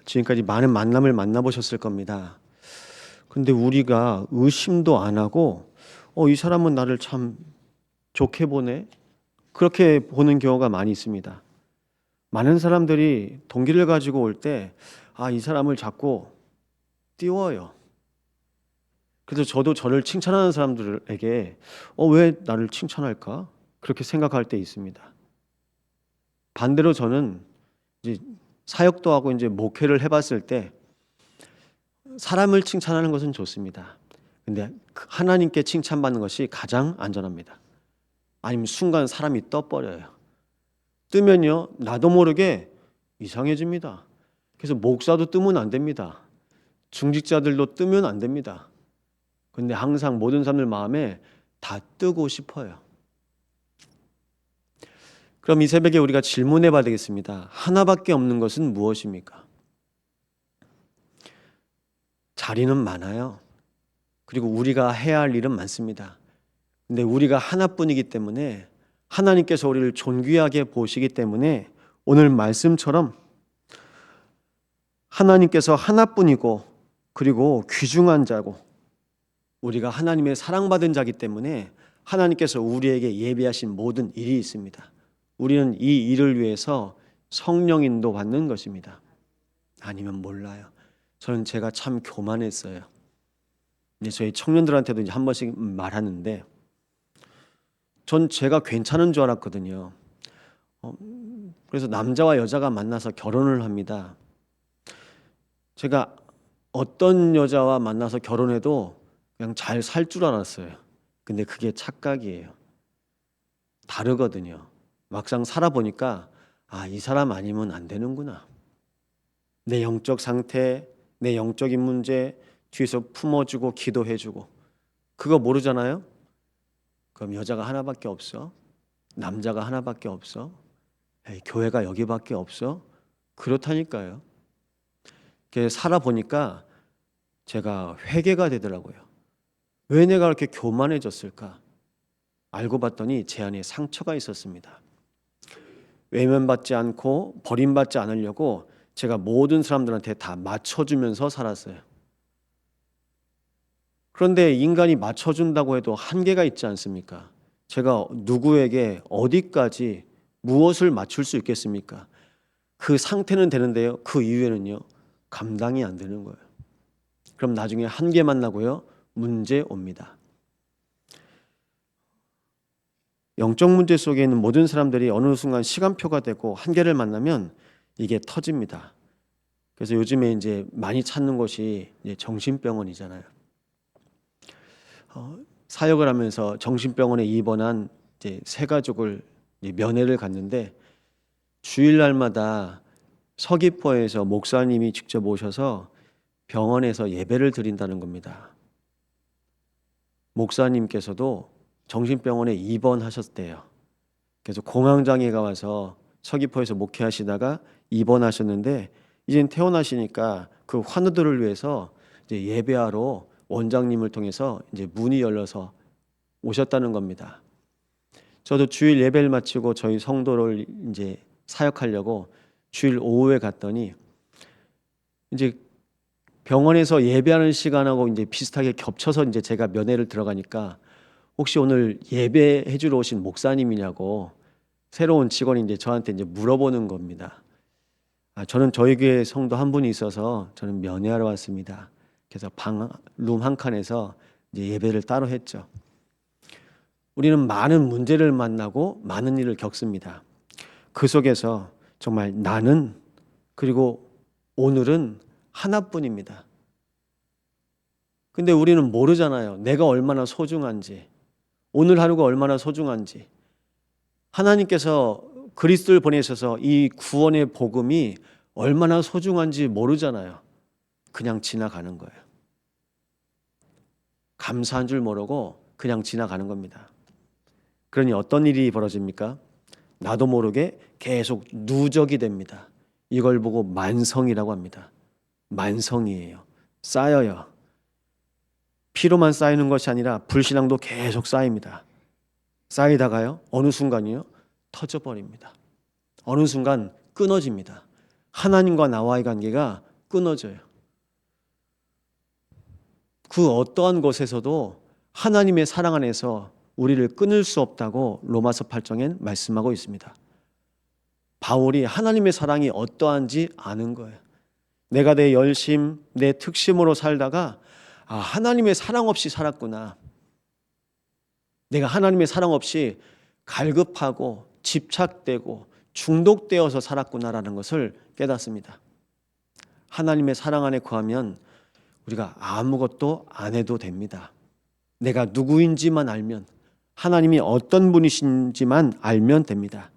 지금까지 많은 만남을 만나보셨을 겁니다. 근데 우리가 의심도 안 하고 이 사람은 나를 참 좋게 보네. 그렇게 보는 경우가 많이 있습니다. 많은 사람들이 동기를 가지고 올 때 이 사람을 자꾸 띄워요. 그래서 저도 저를 칭찬하는 사람들에게 왜 나를 칭찬할까? 그렇게 생각할 때 있습니다. 반대로 저는 이제 사역도 하고 이제 목회를 해봤을 때 사람을 칭찬하는 것은 좋습니다. 근데 하나님께 칭찬받는 것이 가장 안전합니다. 아니면 순간 사람이 떠버려요. 뜨면요, 나도 모르게 이상해집니다. 그래서 목사도 뜨면 안 됩니다. 중직자들도 뜨면 안 됩니다. 근데 항상 모든 사람들 마음에 다 뜨고 싶어요. 그럼 이 새벽에 우리가 질문해 봐야 되겠습니다. 하나밖에 없는 것은 무엇입니까? 자리는 많아요. 그리고 우리가 해야 할 일은 많습니다. 근데 우리가 하나뿐이기 때문에 하나님께서 우리를 존귀하게 보시기 때문에 오늘 말씀처럼 하나님께서 하나뿐이고 그리고 귀중한 자고 우리가 하나님의 사랑받은 자기 때문에 하나님께서 우리에게 예비하신 모든 일이 있습니다. 우리는 이 일을 위해서 성령 인도 받는 것입니다. 아니면 몰라요. 저는 제가 참 교만했어요. 이제 저희 청년들한테도 이제 한 번씩 말하는데 전 제가 괜찮은 줄 알았거든요. 그래서 남자와 여자가 만나서 결혼을 합니다. 제가 어떤 여자와 만나서 결혼해도 그냥 잘 살 줄 알았어요. 근데 그게 착각이에요. 다르거든요. 막상 살아보니까 이 사람 아니면 안 되는구나. 내 영적 상태, 내 영적인 문제 뒤에서 품어주고 기도해주고 그거 모르잖아요? 그럼 여자가 하나밖에 없어? 남자가 하나밖에 없어? 에이, 교회가 여기밖에 없어? 그렇다니까요. 살아보니까 제가 회개가 되더라고요. 왜 내가 그렇게 교만해졌을까? 알고 봤더니 제 안에 상처가 있었습니다. 외면받지 않고 버림받지 않으려고 제가 모든 사람들한테 다 맞춰주면서 살았어요. 그런데 인간이 맞춰준다고 해도 한계가 있지 않습니까? 제가 누구에게 어디까지 무엇을 맞출 수 있겠습니까? 그 상태는 되는데요. 그 이후에는요. 감당이 안 되는 거예요. 그럼 나중에 한계 만나고요. 문제 옵니다. 영적 문제 속에 있는 모든 사람들이 어느 순간 시간표가 되고 한계를 만나면 이게 터집니다. 그래서 요즘에 이제 많이 찾는 곳이 이제 정신병원이잖아요. 사역을 하면서 정신병원에 입원한 이제 세 가족을 이제 면회를 갔는데 주일날마다 서귀포에서 목사님이 직접 오셔서 병원에서 예배를 드린다는 겁니다. 목사님께서도 정신병원에 입원하셨대요. 그래서 공황장애가 와서 서귀포에서 목회하시다가 입원하셨는데 이젠 퇴원하시니까 그 환우들을 위해서 이제 예배하러 원장님을 통해서 이제 문이 열려서 오셨다는 겁니다. 저도 주일 예배를 마치고 저희 성도를 이제 사역하려고 주일 오후에 갔더니 이제 병원에서 예배하는 시간하고 이제 비슷하게 겹쳐서 이제 제가 면회를 들어가니까 혹시 오늘 예배해 주러 오신 목사님이냐고 새로운 직원이 이제 저한테 이제 물어보는 겁니다. 저는 저희 교회 성도 한 분이 있어서 저는 면회하러 왔습니다. 그래서 룸 한 칸에서 이제 예배를 따로 했죠. 우리는 많은 문제를 만나고 많은 일을 겪습니다. 그 속에서 정말 나는 그리고 오늘은 하나뿐입니다. 근데 우리는 모르잖아요. 내가 얼마나 소중한지, 오늘 하루가 얼마나 소중한지. 하나님께서 그리스도를 보내셔서 이 구원의 복음이 얼마나 소중한지 모르잖아요. 그냥 지나가는 거예요. 감사한 줄 모르고 그냥 지나가는 겁니다. 그러니 어떤 일이 벌어집니까? 나도 모르게 계속 누적이 됩니다. 이걸 보고 만성이라고 합니다. 만성이에요. 쌓여요. 피로만 쌓이는 것이 아니라 불신앙도 계속 쌓입니다. 쌓이다가요. 어느 순간이요. 터져버립니다. 어느 순간 끊어집니다. 하나님과 나와의 관계가 끊어져요. 그 어떠한 것에서도 하나님의 사랑 안에서 우리를 끊을 수 없다고 로마서 8장엔 말씀하고 있습니다. 바울이 하나님의 사랑이 어떠한지 아는 거예요. 내가 내 열심, 내 특심으로 살다가 하나님의 사랑 없이 살았구나. 내가 하나님의 사랑 없이 갈급하고 집착되고 중독되어서 살았구나라는 것을 깨닫습니다. 하나님의 사랑 안에 거하면 우리가 아무것도 안 해도 됩니다. 내가 누구인지만 알면, 하나님이 어떤 분이신지만 알면 됩니다.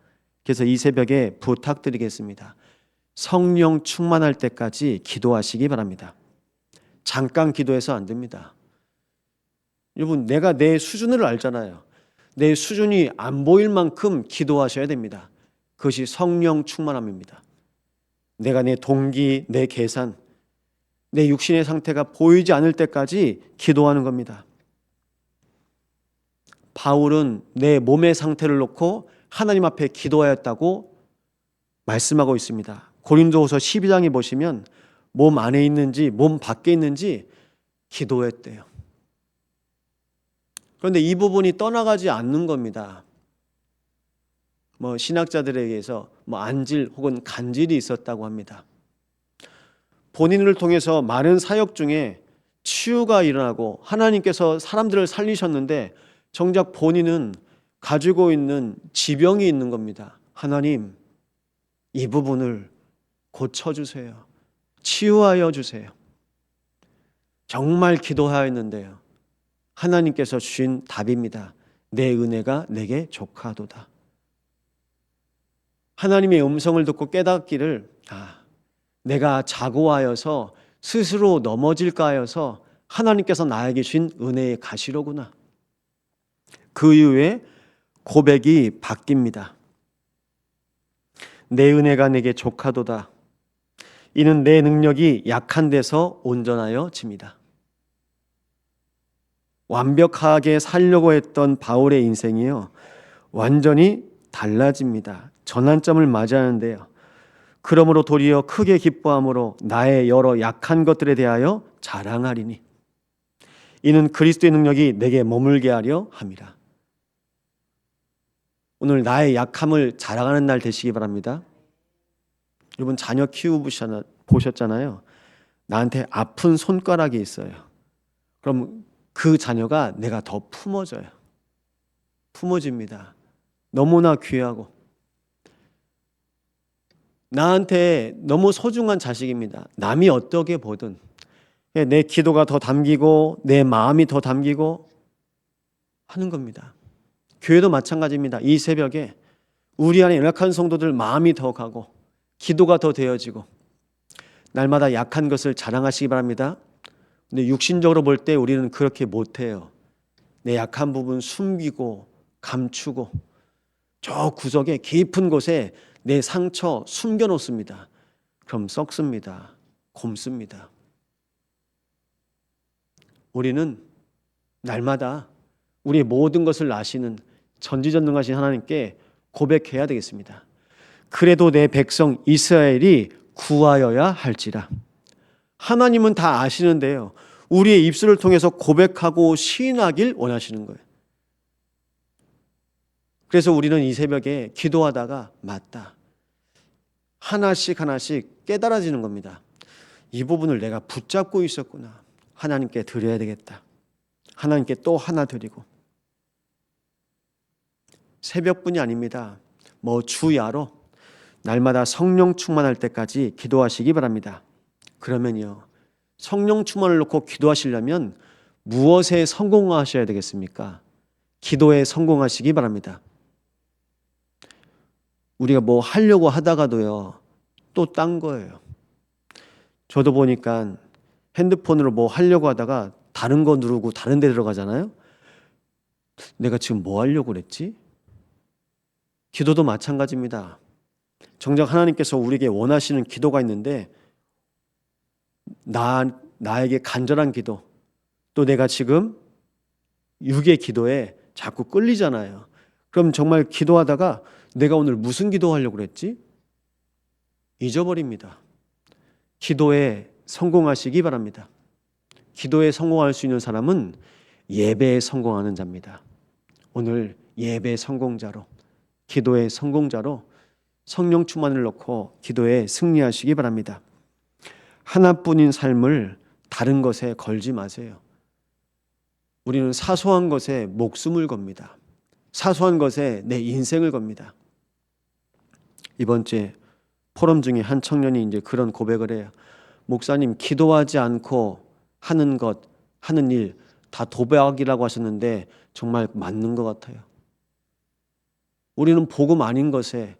그래서 이 새벽에 부탁드리겠습니다. 성령 충만할 때까지 기도하시기 바랍니다. 잠깐 기도해서 안 됩니다. 여러분, 내가 내 수준을 알잖아요. 내 수준이 안 보일 만큼 기도하셔야 됩니다. 그것이 성령 충만함입니다. 내가 내 동기, 내 계산, 내 육신의 상태가 보이지 않을 때까지 기도하는 겁니다. 바울은 내 몸의 상태를 놓고 하나님 앞에 기도하였다고 말씀하고 있습니다. 고린도후서 12장에 보시면 몸 안에 있는지 몸 밖에 있는지 기도했대요. 그런데 이 부분이 떠나가지 않는 겁니다. 신학자들에 의해서 안질 혹은 간질이 있었다고 합니다. 본인을 통해서 많은 사역 중에 치유가 일어나고 하나님께서 사람들을 살리셨는데 정작 본인은 가지고 있는 지병이 있는 겁니다. 하나님, 이 부분을 고쳐주세요. 치유하여 주세요. 정말 기도하였는데요. 하나님께서 주신 답입니다. 내 은혜가 내게 족하도다. 하나님의 음성을 듣고 깨닫기를 내가 자고하여서 스스로 넘어질까 하여서 하나님께서 나에게 주신 은혜의 가시로구나. 그 이후에 고백이 바뀝니다. 내 은혜가 내게 족하도다. 이는 내 능력이 약한 데서 온전하여 집니다. 완벽하게 살려고 했던 바울의 인생이요, 완전히 달라집니다. 전환점을 맞이하는데요. 그러므로 도리어 크게 기뻐함으로 나의 여러 약한 것들에 대하여 자랑하리니 이는 그리스도의 능력이 내게 머물게 하려 함이라. 오늘 나의 약함을 자랑하는 날 되시기 바랍니다. 여러분, 자녀 보셨잖아요. 나한테 아픈 손가락이 있어요. 그럼 그 자녀가 내가 더 품어져요. 품어집니다. 너무나 귀하고 나한테 너무 소중한 자식입니다. 남이 어떻게 보든 내 기도가 더 담기고 내 마음이 더 담기고 하는 겁니다. 교회도 마찬가지입니다. 이 새벽에 우리 안에 연약한 성도들 마음이 더 가고 기도가 더 되어지고 날마다 약한 것을 자랑하시기 바랍니다. 근데 육신적으로 볼 때 우리는 그렇게 못해요. 내 약한 부분 숨기고 감추고 저 구석에 깊은 곳에 내 상처 숨겨놓습니다. 그럼 썩습니다. 곪습니다. 우리는 날마다 우리의 모든 것을 아시는 전지전능하신 하나님께 고백해야 되겠습니다. 그래도 내 백성 이스라엘이 구하여야 할지라. 하나님은 다 아시는데요, 우리의 입술을 통해서 고백하고 시인하길 원하시는 거예요. 그래서 우리는 이 새벽에 기도하다가 맞다, 하나씩 하나씩 깨달아지는 겁니다. 이 부분을 내가 붙잡고 있었구나. 하나님께 드려야 되겠다. 하나님께 또 하나 드리고. 새벽뿐이 아닙니다. 주야로 날마다 성령 충만할 때까지 기도하시기 바랍니다. 그러면요, 성령 충만을 놓고 기도하시려면 무엇에 성공하셔야 되겠습니까? 기도에 성공하시기 바랍니다. 우리가 하려고 하다가도요, 또 딴 거예요. 저도 보니까 핸드폰으로 하려고 하다가 다른 거 누르고 다른 데 들어가잖아요. 내가 지금 뭐 하려고 그랬지? 기도도 마찬가지입니다. 정작 하나님께서 우리에게 원하시는 기도가 있는데 나에게 간절한 기도, 또 내가 지금 육의 기도에 자꾸 끌리잖아요. 그럼 정말 기도하다가 내가 오늘 무슨 기도하려고 그랬지? 잊어버립니다. 기도에 성공하시기 바랍니다. 기도에 성공할 수 있는 사람은 예배에 성공하는 자입니다. 오늘 예배 성공자로, 기도의 성공자로 성령 충만을 놓고 기도에 승리하시기 바랍니다. 하나뿐인 삶을 다른 것에 걸지 마세요. 우리는 사소한 것에 목숨을 겁니다. 사소한 것에 내 인생을 겁니다. 이번 주에 포럼 중에 한 청년이 이제 그런 고백을 해요. 목사님, 기도하지 않고 하는 것, 하는 일 다 도박이라고 하셨는데 정말 맞는 것 같아요. 우리는 복음 아닌 것에,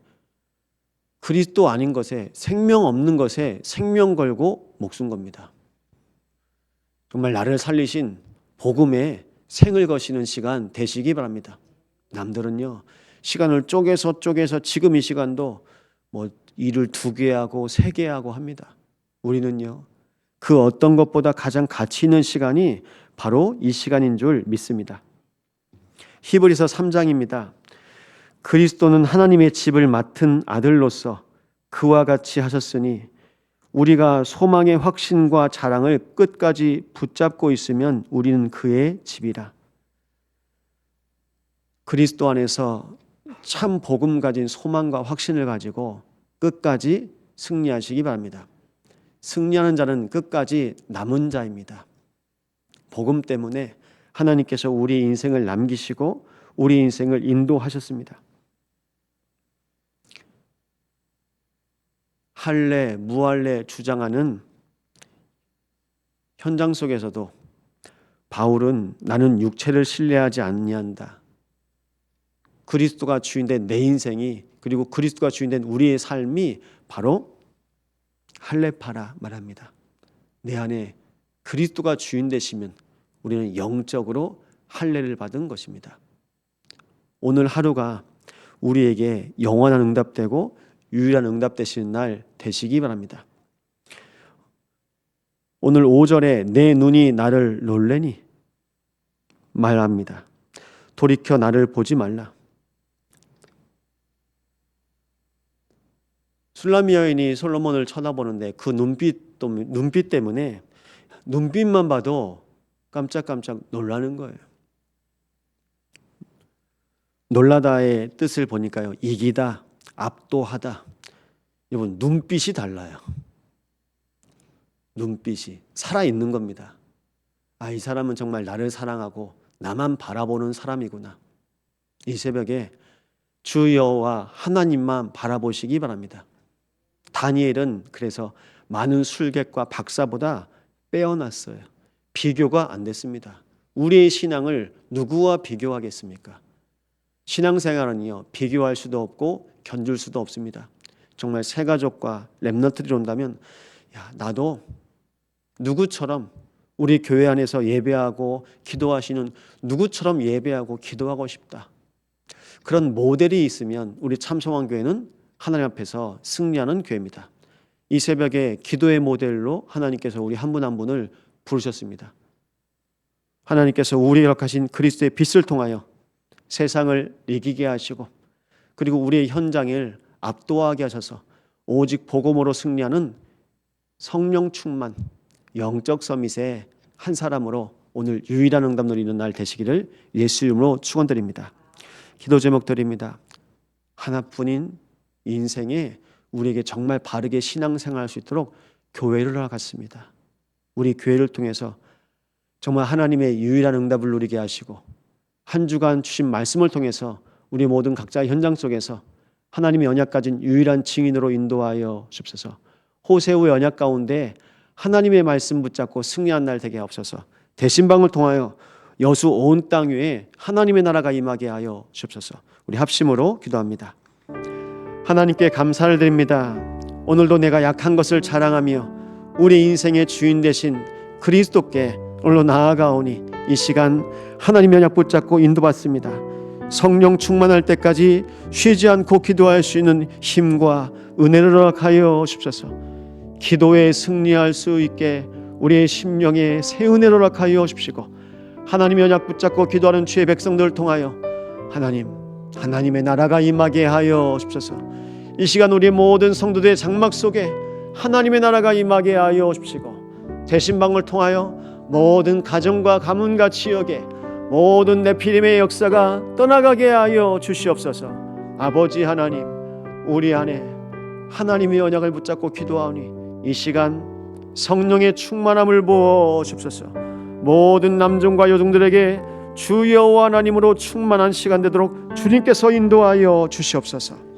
그리스도 아닌 것에, 생명 없는 것에 생명 걸고 목숨 겁니다. 정말 나를 살리신 복음에 생을 거시는 시간 되시기 바랍니다. 남들은요, 시간을 쪼개서 지금 이 시간도 뭐 일을 2개 하고 3개 하고 합니다. 우리는요, 그 어떤 것보다 가장 가치 있는 시간이 바로 이 시간인 줄 믿습니다. 히브리서 3장입니다. 그리스도는 하나님의 집을 맡은 아들로서 그와 같이 하셨으니 우리가 소망의 확신과 자랑을 끝까지 붙잡고 있으면 우리는 그의 집이라. 그리스도 안에서 참 복음 가진 소망과 확신을 가지고 끝까지 승리하시기 바랍니다. 승리하는 자는 끝까지 남은 자입니다. 복음 때문에 하나님께서 우리 인생을 남기시고 우리 인생을 인도하셨습니다. 할례, 무할례 주장하는 현장 속에서도 바울은 나는 육체를 신뢰하지 아니한다. 그리스도가 주인된 내 인생이, 그리고 그리스도가 주인된 우리의 삶이 바로 할례파라 말합니다. 내 안에 그리스도가 주인 되시면 우리는 영적으로 할례를 받은 것입니다. 오늘 하루가 우리에게 영원한 응답되고 유일한 응답 되시는 날 되시기 바랍니다. 오늘 5절에 내 눈이 나를 놀래니 말합니다. 돌이켜 나를 보지 말라. 술람미 여인이 솔로몬을 쳐다보는데 그 눈빛 때문에 눈빛만 봐도 깜짝깜짝 놀라는 거예요. 놀라다의 뜻을 보니까요, 이기다, 압도하다. 여러분, 눈빛이 달라요. 눈빛이 살아있는 겁니다. 아, 이 사람은 정말 나를 사랑하고 나만 바라보는 사람이구나. 이 새벽에 주 여호와 하나님만 바라보시기 바랍니다. 다니엘은 그래서 많은 술객과 박사보다 빼어났어요. 비교가 안 됐습니다. 우리의 신앙을 누구와 비교하겠습니까? 신앙생활은요, 비교할 수도 없고 견줄 수도 없습니다. 정말 새 가족과 렘넌트들이 온다면, 야, 나도 누구처럼 우리 교회 안에서 예배하고 기도하시는 누구처럼 예배하고 기도하고 싶다. 그런 모델이 있으면 우리 참성환교회는 하나님 앞에서 승리하는 교회입니다. 이 새벽에 기도의 모델로 하나님께서 우리 한 분 한 분을 부르셨습니다. 하나님께서 우리에게 허락하신 그리스도의 빛을 통하여 세상을 이기게 하시고, 그리고 우리의 현장을 압도하게 하셔서 오직 복음으로 승리하는 성령 충만 영적 서밋의 한 사람으로 오늘 유일한 응답 누리는 날 되시기를 예수 이름으로 축원드립니다. 기도 제목 드립니다. 하나뿐인 인생에 우리에게 정말 바르게 신앙생활할 수 있도록 교회를 허락하십니다. 우리 교회를 통해서 정말 하나님의 유일한 응답을 누리게 하시고, 한 주간 주신 말씀을 통해서 우리 모든 각자의 현장 속에서 하나님의 언약 가진 유일한 증인으로 인도하여 주옵소서. 호세우의 언약 가운데 하나님의 말씀 붙잡고 승리한 날 되게 하옵소서. 대신방을 통하여 여수 온 땅 위에 하나님의 나라가 임하게 하여 주옵소서. 우리 합심으로 기도합니다. 하나님께 감사를 드립니다. 오늘도 내가 약한 것을 자랑하며 우리 인생의 주인 되신 그리스도께 오늘로 나아가오니 이 시간 하나님의 언약 붙잡고 인도받습니다. 성령 충만할 때까지 쉬지 않고 기도할 수 있는 힘과 은혜를 허락하여 주옵소서. 기도에 승리할 수 있게 우리의 심령에 새 은혜를 허락하여 주시고, 하나님의 언약 붙잡고 기도하는 주의 백성들을 통하여 하나님의 나라가 임하게 하여 주옵소서. 이 시간 우리 모든 성도들의 장막 속에 하나님의 나라가 임하게 하여 주시고, 대신방을 통하여 모든 가정과 가문과 지역에 모든 네피림의 역사가 떠나가게 하여 주시옵소서. 아버지 하나님, 우리 안에 하나님의 언약을 붙잡고 기도하오니 이 시간 성령의 충만함을 부어 주옵소서. 모든 남종과 여종들에게 주 여호와 하나님으로 충만한 시간 되도록 주님께서 인도하여 주시옵소서.